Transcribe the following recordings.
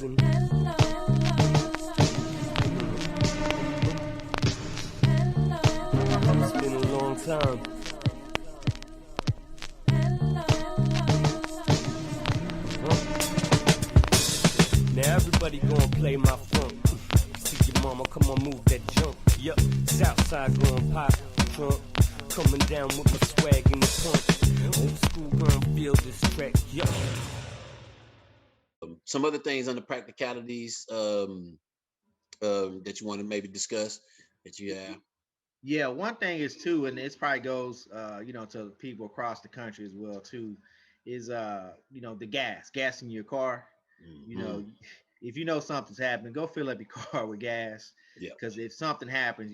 listen. It's been a long time. Now everybody gonna play my funk. See your mama, come on, move that jump. Yup, Southside going pop, trunk. Coming down with my swag in the pump. Old school gonna feel this track, yup. Some other things on the practicalities that you want to maybe discuss that you have. Yeah, one thing is too, and this probably goes, to people across the country as well too, is the gas in your car. You Mm-hmm. know, if you know something's happening, go fill up your car with gas. Yeah. Because if something happens,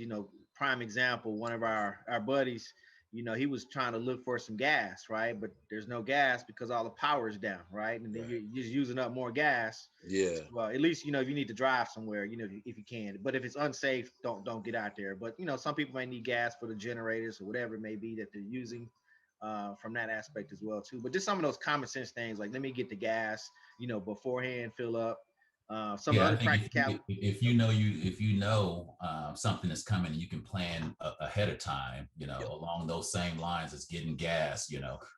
prime example, one of our buddies, he was trying to look for some gas, right? But there's no gas because all the power is down, right? And then Right. you're just using up more gas. Yeah. Well, at least if you need to drive somewhere, if you can. But if it's unsafe, don't get out there. But some people may need gas for the generators or whatever it may be that they're using, from that aspect as well too. But just some of those common sense things like let me get the gas, beforehand, fill up. Some Yeah, I other think practicality. if you know something is coming, and you can plan ahead of time, Yep. along those same lines as getting gas,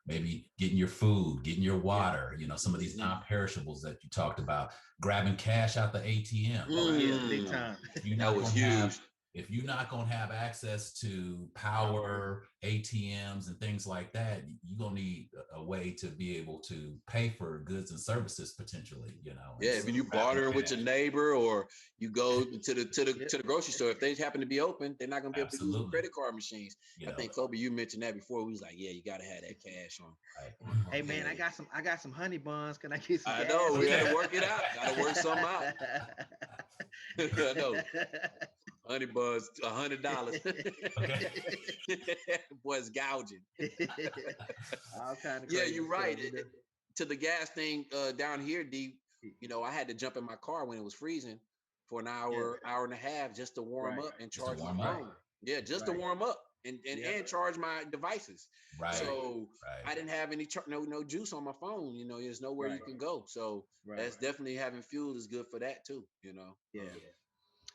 maybe getting your food, getting your water, some of these non-perishables that you talked about, grabbing cash out the ATM. Yeah, big time. That was huge. If you're not going to have access to power, ATMs, and things like that, you're going to need a way to be able to pay for goods and services potentially, Yeah, if you bartering with your neighbor or you go to the grocery store, if they happen to be open, they're not going to be able to use the credit card machines. I think Kobe, you mentioned that before. We was like, yeah, you got to have that cash on. Right. Hey man, I got some honey buns. Can I get some? I gas? know we got to work it out. Got to work something out. I know. Honey buns, $100. Okay. Boy's gouging. All kind of Yeah, you're right. To the gas thing down here, D, I had to jump in my car when it was freezing for an hour, hour and a half just to warm up and charge my phone. Yeah, just to warm up and charge my devices. Right. So I didn't have any no juice on my phone. There's nowhere you can go. So that's definitely having fuel is good for that too. Yeah.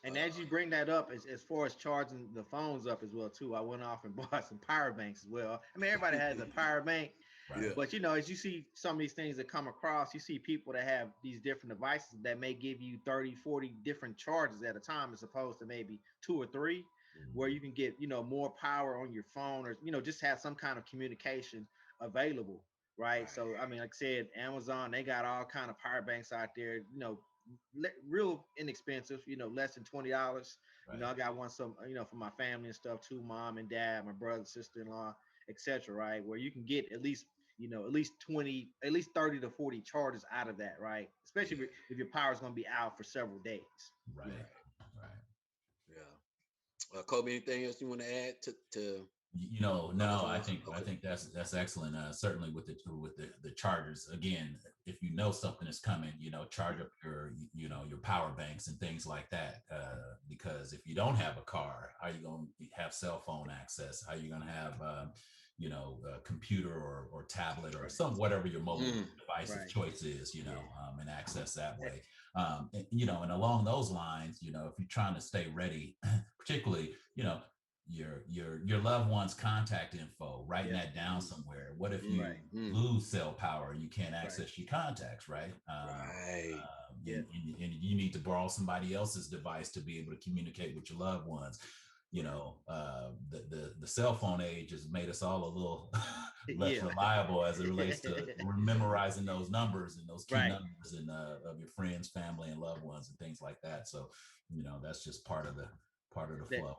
And as you bring that up, as far as charging the phones up as well too, I went off and bought some power banks as well. I mean, everybody has a power bank, but as you see some of these things that come across, you see people that have these different devices that may give you 30, 40 different charges at a time, as opposed to maybe 2 or 3, where you can get more power on your phone, or just have some kind of communication available, right? So I mean, like I said, Amazon, they got all kind of power banks out there, real inexpensive, less than $20. I got one for my family and stuff too, mom and dad, my brother, sister-in-law, etc., right, where you can get at least 20, at least 30 to 40 charges out of that, right? Especially if your power is going to be out for several days. Right. Yeah. Kobe, anything else you want to add to No, I think that's excellent. Certainly with the chargers. Again, if you know something is coming, charge up your power banks and things like that. Because if you don't have a car, how are you going to have cell phone access? How are you going to have a computer or tablet or whatever your mobile device of choice is, and access that way. And along those lines, if you're trying to stay ready, particularly, your loved one's contact info, writing that down somewhere. What if you lose cell power and you can't access your contacts, right? And you need to borrow somebody else's device to be able to communicate with your loved ones. The cell phone age has made us all a little less reliable as it relates to memorizing those numbers and those key numbers and of your friends, family, and loved ones and things like that. So that's just part of the flow.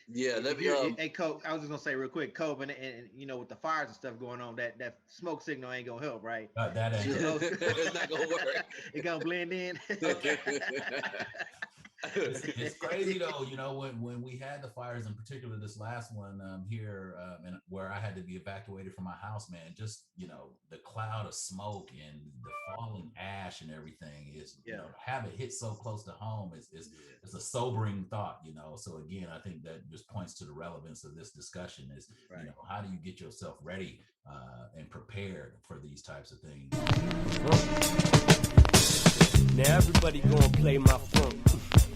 Yeah, hey, Cope, I was just gonna say real quick, Cope, and with the fires and stuff going on, that smoke signal ain't gonna help, right? That ain't. It's not gonna work. It gonna blend in. It's crazy though, when we had the fires, in particular this last one here, and where I had to be evacuated from my house, man, just the cloud of smoke and the falling ash and everything is have it hit so close to home is a sobering thought. So again, I think that just points to the relevance of this discussion is how do you get yourself ready and prepared for these types of things. Now everybody gonna play my funk.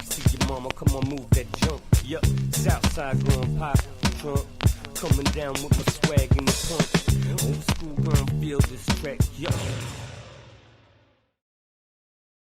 See your mama, come on, move that jump. Yup, Southside going pop trunk. Coming down with my swag in the pump. Old school gun feel this track. Yup.